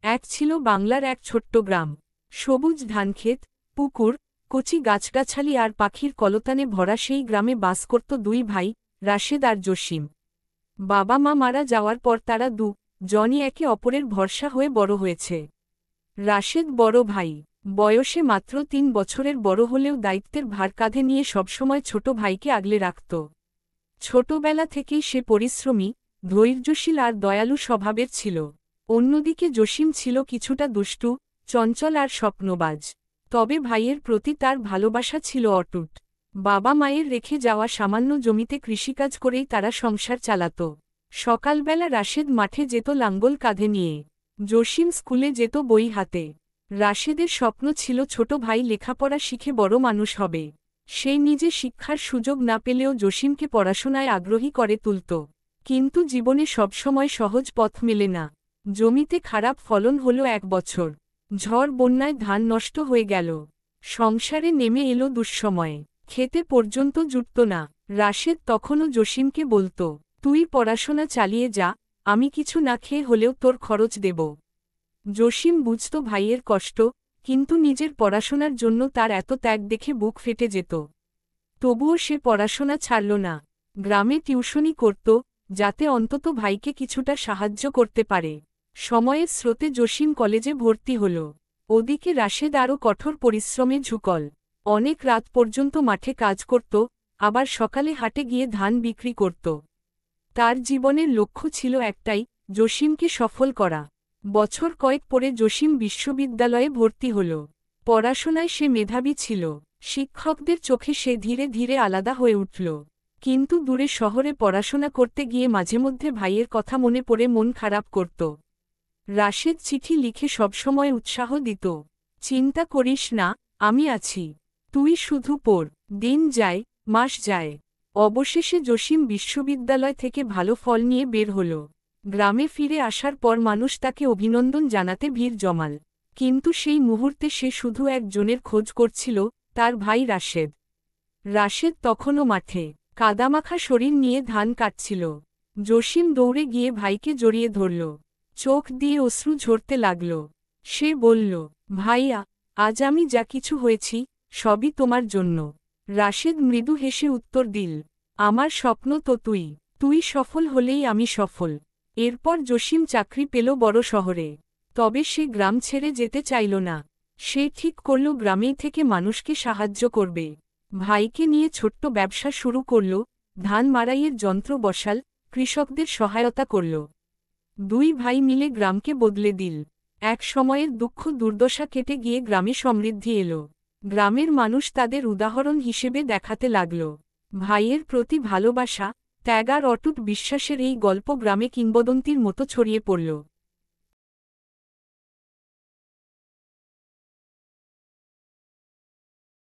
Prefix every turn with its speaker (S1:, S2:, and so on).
S1: এক ছিল বাংলার এক ছোট্ট গ্রাম। সবুজ ধানক্ষেত, পুকুর, কচি গাছগাছালি আর পাখির কলতানে ভরা সেই গ্রামে বাস করত দুই ভাই, রাশেদ আর জসিম। বাবা মা মারা যাওয়ার পর তারা জনই একে অপরের ভরসা হয়ে বড় হয়েছে। রাশেদ বড় ভাই, বয়সে মাত্র ৩ বছরের বড় হলেও দায়িত্বের ভার কাঁধে নিয়ে সবসময় ছোট ভাইকে আগলে রাখত। ছোটবেলা থেকেই সে পরিশ্রমী, ধৈর্যশীল আর দয়ালু স্বভাবের ছিল। অন্যদিকে জসিম ছিল কিছুটা দুষ্টু, চঞ্চল আর স্বপ্নবাজ। তবে ভাইয়ের প্রতি তার ভালোবাসা ছিল অটুট। বাবা মায়ের রেখে যাওয়া সামান্য জমিতে কৃষিকাজ করেই তারা সংসার চালাত। সকালবেলা রাশেদ মাঠে যেত লাঙ্গল কাঁধে নিয়ে, জসিম স্কুলে যেত বই হাতে। রাশেদের স্বপ্ন ছিল ছোট ভাই লেখাপড়া শিখে বড় মানুষ হবে। সে নিজে শিক্ষার সুযোগ না পেলেও জসিমকে পড়াশোনায় আগ্রহী করে তুলত। কিন্তু জীবনে সবসময় সহজ পথ মেলে না। জমিতে খারাপ ফলন হলো এক বছর, ঝড় বন্যায় ধান নষ্ট হয়ে গেল। সংসারে নেমে এলো দুঃসময়ে, খেতে পর্যন্ত জুটত না। রাশেদ তখনও জসিমকে বলত, তুই পড়াশোনা চালিয়ে যা, আমি কিছু না খেয়ে হলেও তোর খরচ দেব। জসিম বুঝত ভাইয়ের কষ্ট, কিন্তু নিজের পড়াশোনার জন্য তার এত ত্যাগ দেখে বুক ফেটে যেত। তবুও সে পড়াশোনা ছাড়ল না। গ্রামে টিউশনি করত, যাতে অন্তত ভাইকে কিছুটা সাহায্য করতে পারে। সময়ের স্রোতে জসিম কলেজে ভর্তি হল। ওদিকে রাশেদ আরও কঠোর পরিশ্রমে ঝুঁকল। অনেক রাত পর্যন্ত মাঠে কাজ করত, আবার সকালে হাটে গিয়ে ধান বিক্রি করত। তার জীবনের লক্ষ্য ছিল একটাই, জসিমকে সফল করা। বছর কয়েক পরে জসিম বিশ্ববিদ্যালয়ে ভর্তি হল। পড়াশোনায় সে মেধাবী ছিল, শিক্ষকদের চোখে সে ধীরে ধীরে আলাদা হয়ে উঠল। কিন্তু দূরে শহরে পড়াশোনা করতে গিয়ে মাঝেমধ্যে ভাইয়ের কথা মনে পড়ে মন খারাপ করত। রাশেদ চিঠি লিখে সবসময় উৎসাহ দিত, চিন্তা করিস না, আমি আছি, তুই শুধু পড়। দিন যায়, মাস যায়। অবশেষে জসিম বিশ্ববিদ্যালয় থেকে ভালো ফল নিয়ে বের হল। গ্রামে ফিরে আসার পর মানুষ তাকে অভিনন্দন জানাতে ভিড় জমাল। কিন্তু সেই মুহূর্তে সে শুধু একজনের খোঁজ করছিল, তার ভাই রাশেদ। রাশেদ তখনও মাঠে, কাদামাখা শরীর নিয়ে ধান কাটছিল। জসিম দৌড়ে গিয়ে ভাইকে জড়িয়ে ধরল, চোখ দিয়ে অশ্রু ঝরতে লাগল। সে বলল, ভাইয়া, আজ আমি যা কিছু হয়েছি, সবই তোমার জন্য। রাশেদ মৃদু হেসে উত্তর দিল, আমার স্বপ্ন তো তুই সফল হলেই আমি সফল। এরপর জসিম চাকরি পেল বড় শহরে। তবে সে গ্রাম ছেড়ে যেতে চাইল না। সে ঠিক করল গ্রামেই থেকে মানুষকে সাহায্য করবে। ভাইকে নিয়ে ছোট্ট ব্যবসা শুরু করল, ধান মাড়াইয়ের যন্ত্র বসাল, কৃষকদের সহায়তা করল। দুই ভাই মিলে গ্রামকে বদলে দিল। এক সময়ের দুঃখ দুর্দশা কেটে গিয়ে গ্রামে সমৃদ্ধি এলো। গ্রামের মানুষ তাদের উদাহরণ হিসেবে দেখাতে লাগল। ভাইয়ের প্রতি ভালোবাসা, ত্যাগ আর অটুট বিশ্বাসের এই গল্প গ্রামে কিংবদন্তির মতো ছড়িয়ে পড়ল।